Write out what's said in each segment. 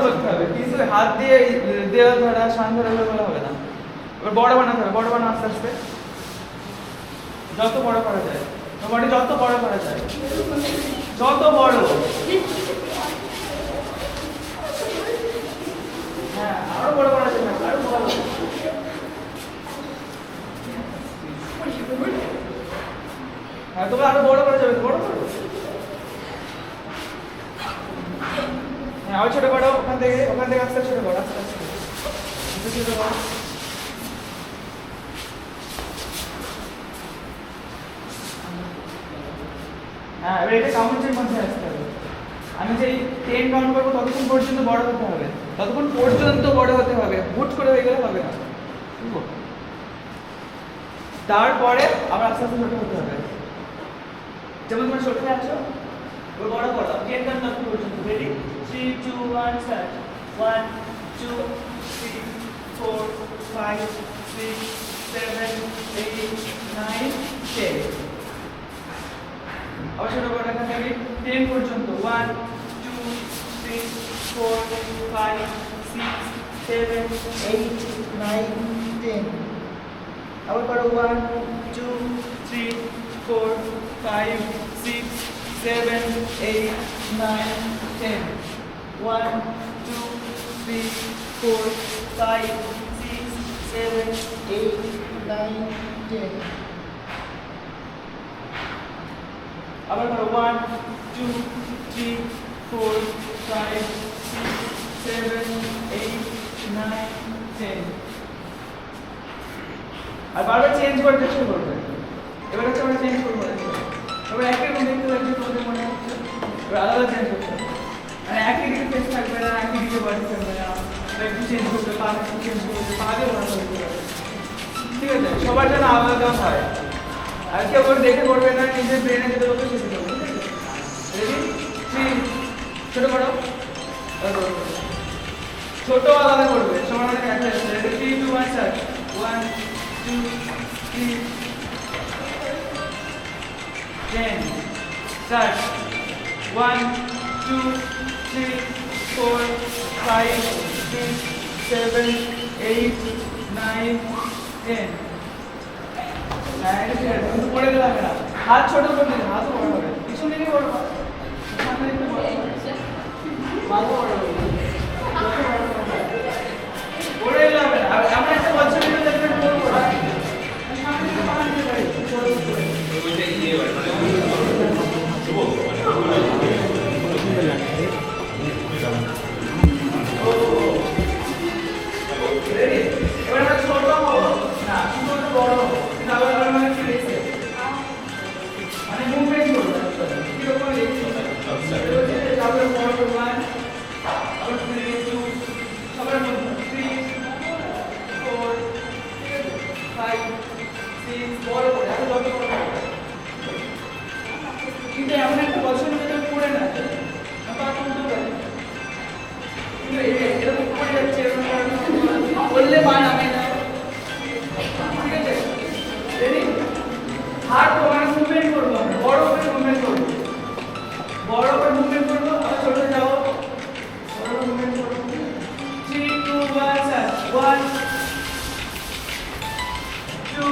করতে হবে, কিন্তু হাত দিয়ে দেওয়া ধরা শান ধরা বলা হবে না। এবার বড় বানাতে হবে, বড় বানা আস্তে আস্তে, যত বড় করা যায়, বডি যত বড় করা যায়, যত বড়। হ্যাঁ, আরো বড় করা যাবে, আরো বড়। হ্যাঁ, তবে আরো বড় করা যাবে, বড় করো। হ্যাঁ, আর ছোট করো, ওখান থেকে আস্তে ছোট করো, আস্তে আস্তে ছোট করো। হ্যাঁ, এবার এটা কাউন্টের মধ্যে আসতে হবে। আমি যে 10 কাউন্ট করবো ততক্ষণ পর্যন্ত বড় হতে হবে, ততক্ষণ পর্যন্ত বড় হতে হবে, হুট করে হয়ে গেলে হবে না। তারপরে আবার আস্তে আস্তে ছোট হতে হবে। যেমন তোমরা ছোট হয়ে আছো, এবার বড় করো, 10 কাউন্ট পর্যন্ত। রেডি? 3 2 1 স্টার্ট। 1 2 3 4 5 6 7 8 9 10। আবার ছোট করে এখান থেকে 10 পর্যন্ত। 1 2 3 4 5 6 7 8 9 10। আবার করো 1 2 3 4 5 6 7 8 9 10। 1 2 3 4 5 6 7 8 9 10। আবার করো 1 2 3 4 5 6 7 8 9 10। আর বারবার চেঞ্জ করতে শুরু করবে। এবার হচ্ছে আমরা চেঞ্জ করবো, এবার একই রকম দেখতে লাগছে, তোমাদের মনে হচ্ছে এবার আলাদা চেঞ্জ করতে হবে। মানে একই দিকে ফেস থাকবে না, একই দিকে বডি থাকবে না, একটু চেঞ্জ করতে, পা একটু চেঞ্জ করতে, পা দিয়ে ওরা করতে হবে। ঠিক আছে, সবার জন্য আলাদা হয়। আর কেউ করে দেখে করবে না, নিজের ব্রেনে যেতে বলবে সেটা করবে। রেডি? 3 ছোট করো, ছোট আলাদা করবে, সবার মধ্যে একটা আছে। রেডি? 3 2 1 স্টার্ট। 1 2 3 10 start. 1 2 3 4 5 6 7 8 9 10। কিন্তু পড়ে গেলে হবে না, হাত ছোট করে দিলে হাতও বড় হবে, পিছন দিকে বড় হবে, সামনে দিকে বড় হবে, মাথা বড় হবে, পড়ে গেলে হবে না। আমরা একটা বছর দিলে দেখবেন বড় করা সামনে দিকে বানাতে পারি, ওইটা ইয়ে হয় মানে এবার আমরা ছোট হবো না, ছোট বড় হবো, তাহলে মানে কি দেখছে মানে মুভমেন্ট করবে, কি রকম দেখছো তারপরে বড় করব, আবার 3 2 সবার মধ্যে 3 4 5 6 বড় করে আরো যত বড় হবে। কিন্তু এমন একটা বছর মধ্যে তুমি পড়ে না এরকম পড়ে যাচ্ছে, বললে পা নামে না। ঠিক আছে, রেডি? হাত মানে মুভমেন্ট করবো, আমরা বড় করে মুভমেন্ট করবো, বড় করে মুভমেন্ট করবো, আবার ছোট যাও, বড় মুভমেন্ট করবো। 3 2 1 স্টার্ট। 1 2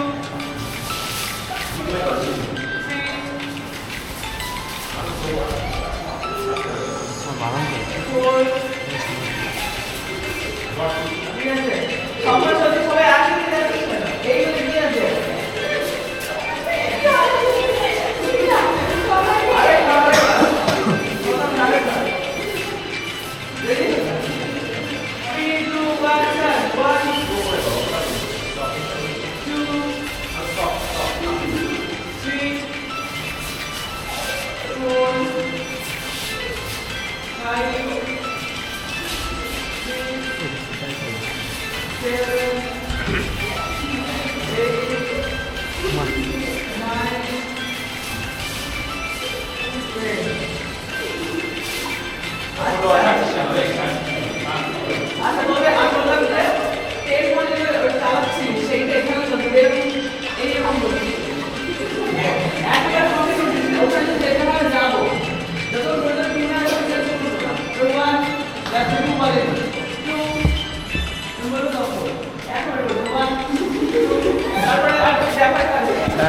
ঠিক আছে, সবার সাথে সবাই একই দিকে আসছে, এইগুলো কি আছে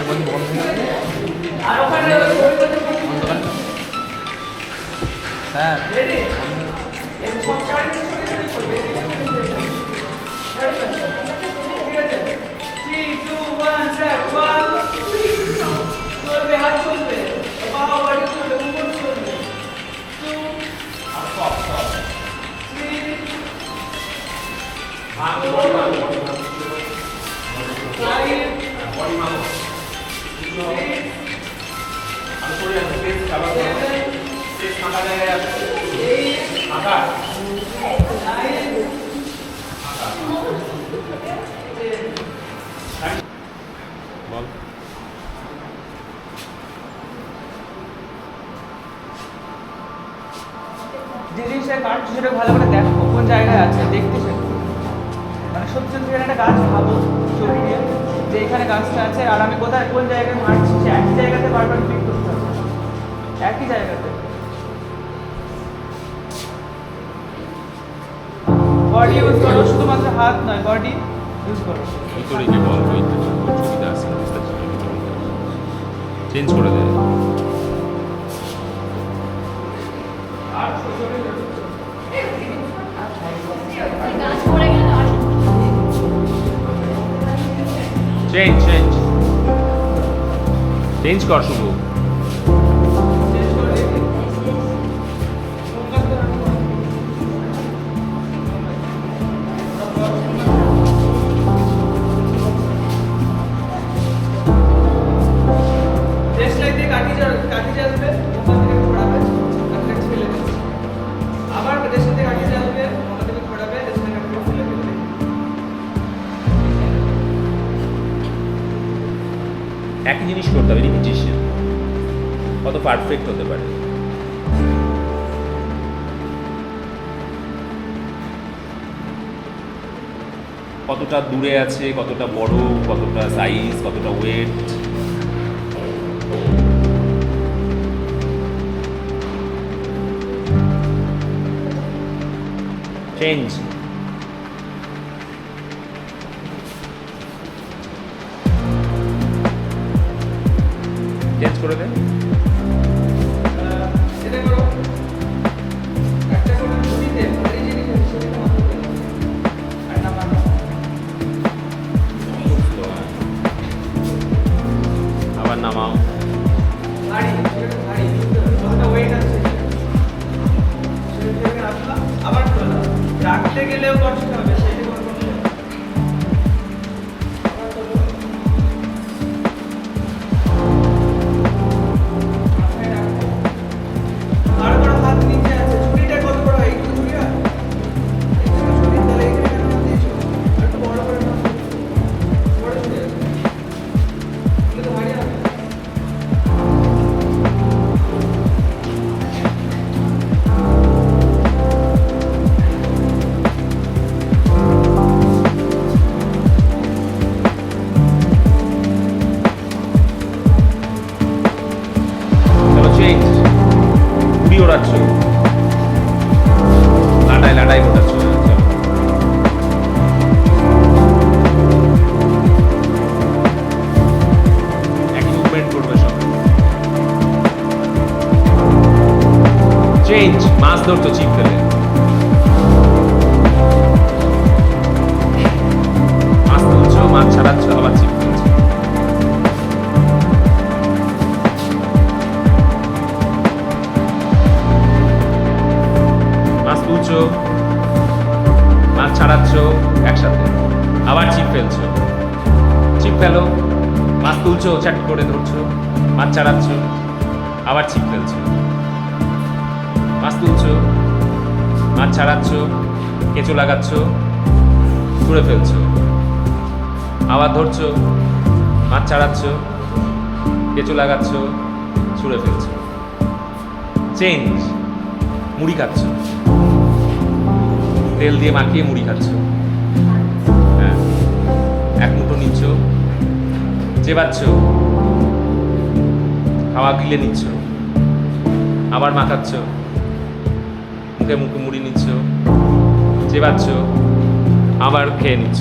আর ওখানে স্যার সব শাড়ি করবে ঠিক আছে 3 2 1 স্যার 1 চলবে হাত চলবে বাবা বাড়ি চলবে উপর চলবে 2 আর সব 3 বডি মারো বডি মারো আমি সরে যাচ্ছি পেস আবার পেস ফাঁকা জায়গায় আছে ফাঁকা বল যে জিনিসটা কাটছো সেটা ভালো করে দেখো কোন জায়গায় আছে দেখতে শেখো মানে সত্যি সত্যি একটা গাছ ভাবো ছবি দিয়ে যে এখানে গাছটা আছে আর আমি কোথায় কোন জায়গায় মারছি সে একই জায়গাতে বারবার ক্লিক করতে হবে একই জায়গাতে বডি ইউজ করো শুধুমাত্র হাত নয় বডি ইউজ করো ভিতরে কি বল ওই ছবিটা আছে চেঞ্জ করে দে আর ছোট চেঞ্জ চেঞ্জ চেঞ্জ কর শুধু একই জিনিস করতে হবে রিপিটিশন কত পারফেক্ট হতে পারে কতটা দূরে আছে কতটা বড় কতটা সাইজ কতটা ওয়েট চেঞ্জ চেঞ্জ করে দেন এটা করো একটা করে ছবিতে এই জিনিস সেটা মাত্র আর না মানো আবার নামাও ভারী সেটা ভারী কতটা ওয়েট আছে সেটা রাখলা আবার তোলা রাখতে গেলেও কষ্ট হবে সেটা কোনো সমস্যা নেই। আবার তোলো মাথায় রাখো আর বড় হাত নিচে আছে ছুরিটা কত বড় হয় একটু ছুরি হয় একটু ছুরি তাহলে এখানে কেন হাত দিয়েছো একটু বড় করে নাও বড় ছুরি আছে এগুলো তো ভারী হবে চলো চেঞ্জ ঘুড়ি ওড়াচ্ছ লাটাই লাটাই ওড়াচ্ছ চলো একই মুভমেন্ট করবে সব চেঞ্জ মাছ ধরতো চিপ ফেলে মাছ তুলছো মাছ ছাড়াচ্ছ আবার চিপ ফেলছো মাছ তুলছো মাছ ছাড়াচ্ছ একসাথে আবার চিপ ফেলছো চিপ ফেলো মাছ তুলছো চাট করে ধরছো মাছ ছাড়াচ্ছ আবার চিপ ফেলছো মাছ তুলছো মাছ ছাড়াচ্ছ কেঁচো লাগাচ্ছ ছুঁড়ে ফেলছো আবার ধরছো মাছ ছাড়াচ্ছ কেঁচো লাগাচ্ছ ছুঁড়ে ফেলছো চেঞ্জ মুড়ি খাচ্ছ তেল দিয়ে মাখিয়ে মুড়ি খাচ্ছ হ্যাঁ এক মুঠো নিচ্ছ চেবাচ্ছ খাওয়া গিলে নিচ্ছ আবার মাখাচ্ছ মুখে মুখে মুড়ি নিচ্ছ চেবাচ্ছ আবার খেয়ে নিচ্ছ